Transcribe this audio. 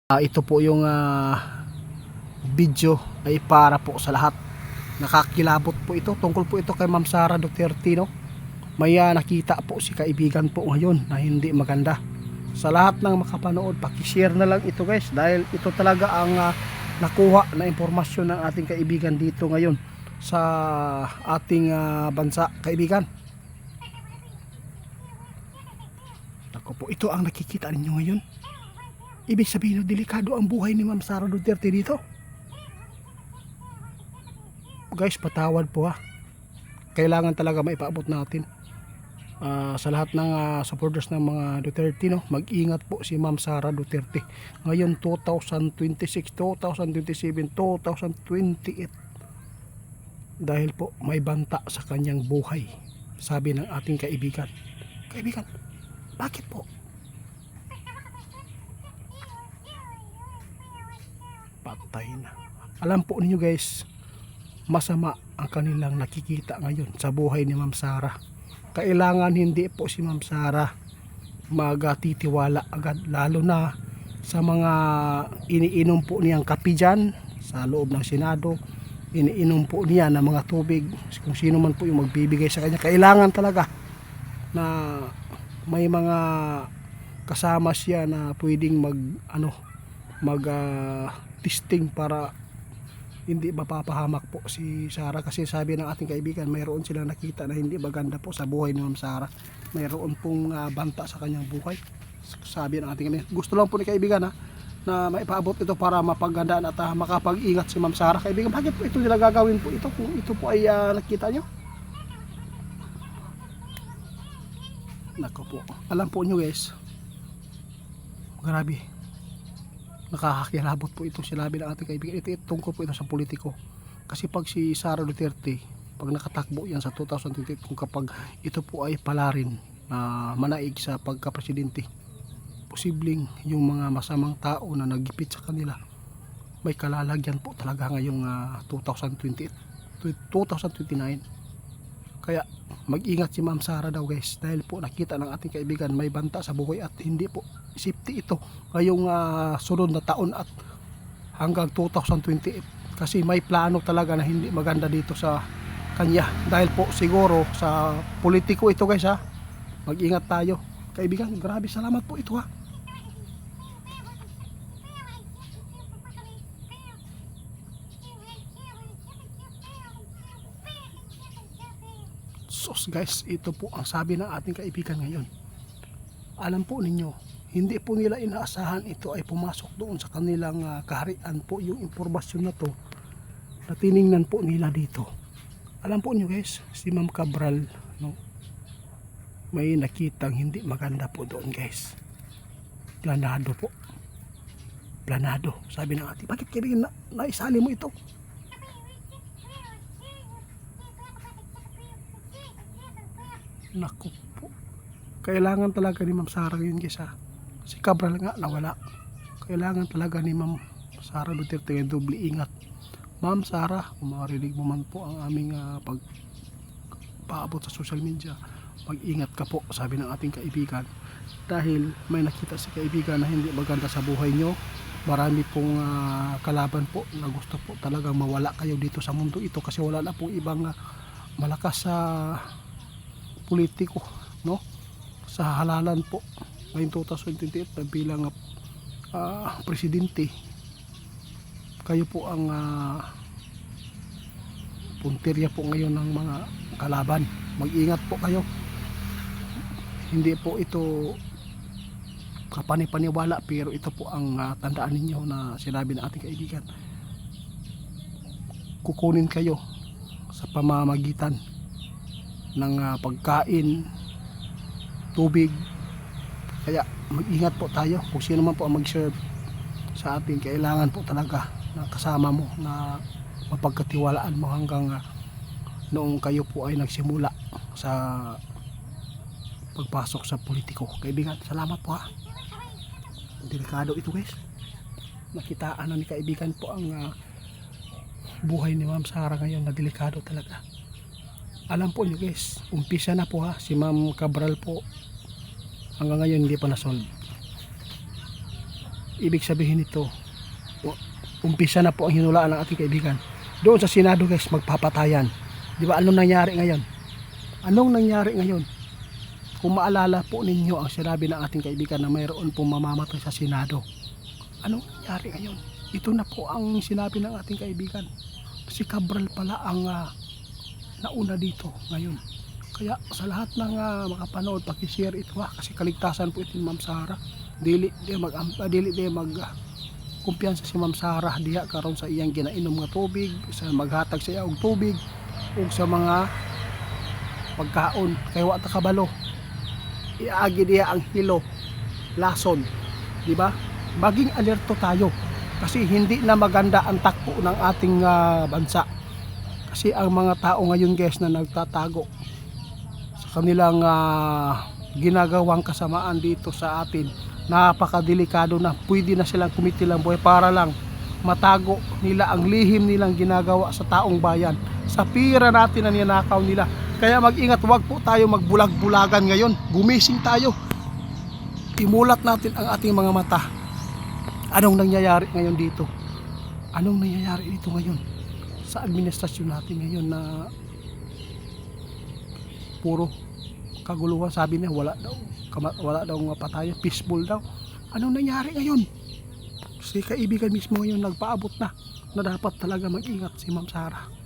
Ito po yung video ay para po sa lahat. Nakakilabot po ito. Tungkol po ito kay Ma'am Sara Duterte, no? May nakita po si kaibigan po ngayon na hindi maganda. Sa lahat ng makapanood, pakishare na lang ito guys, dahil ito talaga ang nakuha na impormasyon ng ating kaibigan dito ngayon sa ating bansa, kaibigan. Ako po, ito ang nakikita ninyo ngayon. Ibig sabihin, delikado ang buhay ni Ma'am Sara Duterte dito. Guys, patawad po ha. Kailangan talaga maipaabot natin sa lahat ng supporters ng mga Duterte, no? Mag-ingat po si Ma'am Sara Duterte. Ngayon 2026, 2027, 2028. Dahil po may banta sa kanyang buhay. Sabi ng ating kaibigan. Kaibigan, bakit po? Patay na. Alam po ninyo guys, masama ang kanilang nakikita ngayon sa buhay ni Ma'am Sara. Kailangan hindi po si Ma'am Sara magtitiwala agad, lalo na sa mga iniinom po niyang kape dyan sa loob ng Senado. Iniinom po niya ng mga tubig. Kung sino man po yung magbibigay sa kanya, kailangan talaga na may mga kasama siya na pwedeng mag testing para hindi mapapahamak po si Sara. Kasi sabi ng ating kaibigan, mayroon silang nakita na hindi maganda po sa buhay ni Ma'am Sara. Mayroon pong banta sa kanyang buhay. Sabi ng ating kaibigan, gusto lang po ni kaibigan na maipaabot ito para mapagandaan at makapag-ingat si Ma'am Sara. Kaibigan, bakit po ito nila gagawin po ito kung ito po ay nakita nyo? Nako po, alam po nyo guys, grabe, nakakakilabot po itong sinabi ng ating kaibigan. Ito tungkol po ito sa politiko. Kasi pag si Sara Duterte, pag nakatakbo yan sa 2028, kung kapag ito po ay palarin na manaig sa pagka-presidente, posibleng yung mga masamang tao na nagipit sa kanila may kalalagyan po talaga ngayong 2028, 2029. Kaya mag-ingat si Ma'am Sara daw guys, dahil po nakita ng ating kaibigan may banta sa buhay at hindi po safety ito ngayong sunod na taon at hanggang 2028. Kasi may plano talaga na hindi maganda dito sa kanya, dahil po siguro sa politiko ito guys ha. Mag-ingat tayo kaibigan. Grabe, salamat po ito ha. Sos guys, ito po ang sabi ng ating kaibigan ngayon. Alam po ninyo, hindi po nila inaasahan ito ay pumasok doon sa kanilang kaharian po yung impormasyon na to na tiningnan po nila dito. Alam po nyo guys, si Ma'am Cabral, no, may nakitang hindi maganda po doon guys. Planado po. Planado. Sabi ng ating, bakit kaibigan naisali mo ito? Naku po, kailangan talaga ni Ma'am Sara yun guys ha. Si Cabral nga nawala. Kailangan talaga ni Ma'am Sara Duterte yung doble ingat. Ma'am Sara, kung makarinig mo man po ang aming pagpaabot sa social media, mag-ingat ka po, sabi ng ating kaibigan. Dahil may nakita si kaibigan na hindi maganda sa buhay nyo. Marami pong kalaban po na gusto po talagang mawala kayo dito sa mundo ito, kasi wala na pong ibang malakas sa politiko, no, sa halalan po ngayong 2028 na bilang presidente. Kayo po ang punterya po ngayon ng mga kalaban. Mag-ingat po kayo. Hindi po ito kapanipaniwala, pero ito po ang tandaan ninyo na sinabi ng ating kaibigan. Kukunin kayo sa pamamagitan ng pagkain, tubig. Kaya mag-ingat po tayo. Kung sino man po ang mag-serve sa atin, kailangan po talaga na kasama mo, na mapagkatiwalaan mo hanggang noong kayo po ay nagsimula sa pagpasok sa politiko. Kaibigan, salamat po ha. Delikado ito guys. Nakitaan na ni kaibigan po ang buhay ni Ma'am Sara ngayon na delikado talaga. Alam po nyo guys, umpisa na po ha. Si Ma'am Cabral po hanggang ngayon hindi pa na-solve. Ibig sabihin nito, umpisa na po ang hinulaan ng ating kaibigan. Doon sa Senado guys, magpapatayan. Di ba anong nangyari ngayon? Anong nangyari ngayon? Kung maalala po ninyo ang sinabi ng ating kaibigan na mayroon pong mamamatay sa Senado. Anong nangyari ngayon? Ito na po ang sinabi ng ating kaibigan. Si Cabral pala ang nauna dito ngayon. Kaya sa lahat ng makapanood, paki-share ito kasi kaligtasan po ito ni Ma'am Sara. Dili mag kumpiyansa si Ma'am Sara diha karon sa iyang ginainom nga tubig, sa maghatag sa iya og tubig ug sa mga pagkaon kay wa ta kabalo. Iagi diha ang hilo, lason, di ba? Maging alerto tayo kasi hindi na maganda ang takbo ng ating bansa. Kasi ang mga tao ngayon guys na nagtatago sa kanilang ginagawang kasamaan dito sa atin, napakadelikado na. Pwede na silang kumitilang buhay para lang matago nila ang lihim nilang ginagawa sa taong bayan, sa pira natin na ninakaw nila. Kaya mag-ingat, wag po tayo magbulag-bulagan ngayon. Gumising tayo. Imulat natin ang ating mga mata. Anong nangyayari ngayon dito? Anong nangyayari dito ngayon? Sa administrasyon natin ngayon na puro kaguluhan. Sabi niya wala daw patayan, peaceful daw. Anong nangyari ngayon? Si kaibigan mismo ngayon nagpaabot na dapat talaga mag-ingat si Ma'am Sara.